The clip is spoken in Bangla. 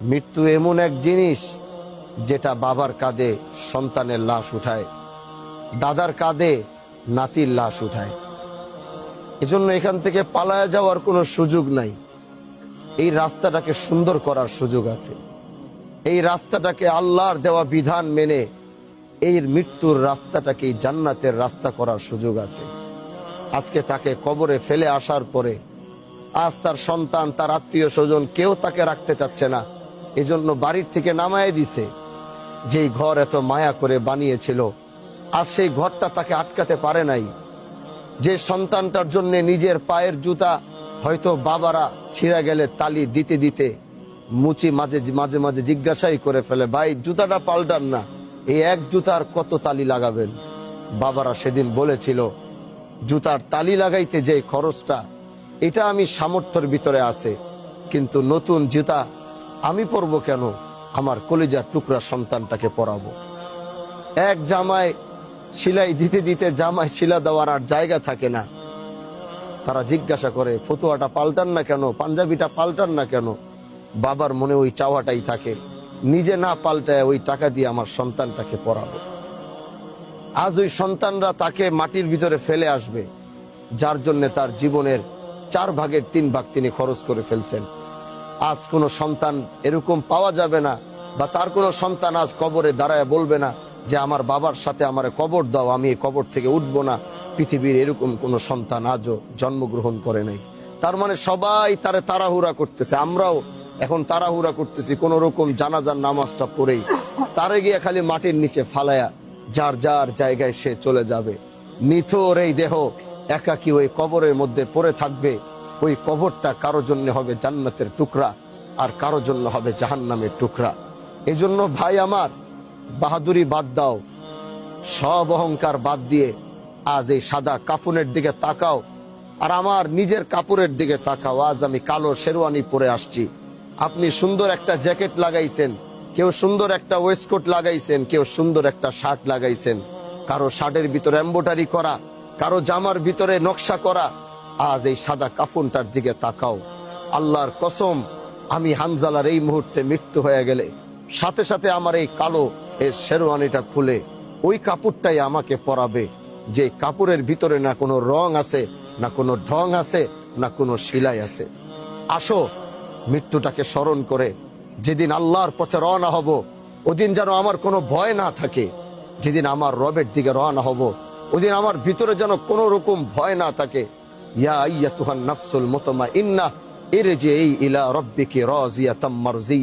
মৃত্যু এমন এক জিনিস যেটা বাবার কাঁধে সন্তানের লাশ উঠায়, দাদার কাঁধে নাতির লাশ উঠায়। এজন্য এখান থেকে পালায়া যাওয়ার কোনো সুযোগ নাই। এই রাস্তাটাকে সুন্দর করার সুযোগ আছে। এই রাস্তাটাকে আল্লাহর দেওয়া বিধান মেনে এই মৃত্যুর রাস্তাটাকে জান্নাতের রাস্তা করার সুযোগ আছে। আজকে তাকে কবরে ফেলে আসার পরে আজ তার সন্তান, তার আত্মীয় স্বজন কেউ তাকে রাখতে চাচ্ছে না। এজন্য বাড়ির থেকে নামায় দিছে। যেই ঘর এত মায়া করে বানিয়েছিল, আর সেই ঘরটা তাকে আটকাতে পারে নাই। যে সন্তানটার জন্য নিজের পায়ের জুতা হয়তো বাবারা ছিঁড়া গেলে তালি দিতে দিতে মুচি মাঝে মাঝে জিজ্ঞাসাই করে ফেলে, ভাই জুতাটা পাল্টান না, এই এক জুতার কত তালি লাগাবেন? বাবারা সেদিন বলেছিল, জুতার তালি লাগাইতে যে খরচটা, এটা আমি সামর্থ্যের ভিতরে আছে, কিন্তু নতুন জুতা আমি পরবো কেন? আমার কলিজার টুকরা সন্তানটাকে পরাবো। এক জামায় সেলাই দিতে দিতে জামায় শিলা দেওয়ার আর জায়গা থাকে না। তারা জিজ্ঞাসা করে, ফতুয়াটা পাল্টান না কেন, পাঞ্জাবিটা পাল্টান না কেন? বাবার মনে ওই চাওয়াটাই থাকে, নিজে না পাল্টায় ওই টাকা দিয়ে আমার সন্তানটাকে পরাবো। আজ ওই সন্তানরা তাকে মাটির ভিতরে ফেলে আসবে, যার জন্য তার জীবনের 4/3 তিনি খরচ করে ফেলছেন। আজ কোনো সন্তান এরকম পাওয়া যাবে না, বা তার কোনো সন্তান আজ কবরে দাঁড়ায় বলবে না যে আমার বাবার সাথে আমার কবর দাও, আমি এই কবর থেকে উঠবো না। পৃথিবীর এরকম কোন সন্তান আজও জন্মগ্রহণ করে নাই। তার মানে সবাই তারে তাড়াহুড়া করতেছে, আমরাও এখন তাড়াহুড়া করতেছি কোন রকম জানাজার নামাজটা পড়েই তারে গিয়ে খালি মাটির নিচে ফালায়া যার যার জায়গায় সে চলে যাবে। নিথর এই দেহ একাকী ওই কবরের মধ্যে পড়ে থাকবে। ওই কবরটা কারো জন্য হবে জান্নাতের টুকরা, আর কারো জন্য হবে জাহান্নামের টুকরা। এজন্য ভাই আমার, বাহাদুরি বাদ দাও, সব অহংকার বাদ দিয়ে আজ এই সাদা কাফনের দিকে তাকাও, আর আমার নিজের কাপড়ের দিকে তাকাও। আজ আমি কালো শেরওয়ানি পরে আসছি, আপনি সুন্দর একটা জ্যাকেট লাগাইছেন, কেউ সুন্দর একটা ওয়েস্টকোট লাগাইছেন, কেউ সুন্দর একটা শার্ট লাগাইছেন। কারো শার্টের ভিতরে এমব্রয়ডারি করা, কারো জামার ভিতরে নকশা করা। আজ এই সাদা কাফনটার দিকে তাকাও। আল্লাহর কসম, আমি হানজালার এই মুহূর্তে মৃত্যু হয়ে গেলে সাথে সাথে আমার এই কালো এই শেরওয়ানিটা খুলে ওই কাপড়টাই আমাকে পরাবে, যে কাপড়ের ভিতরে না কোনো রং আছে, না কোনো ঢং আছে, না কোনো সেলাই আছে। আসো মৃত্যুটাকে স্মরণ করে যেদিন আল্লাহর পথে রওনা হব, ওদিন যেন আমার কোনো ভয় না থাকে। যেদিন আমার রবের দিকে রওনা হব, ওদিন আমার ভিতরে যেন কোনো রকম ভয় না থাকে। ইয়া আইয়াতুহান নাফসুল মুতমাইন্নাহ ইরজিই ইলা রাব্বিকি রাযিয়াতাম মারজিয়া।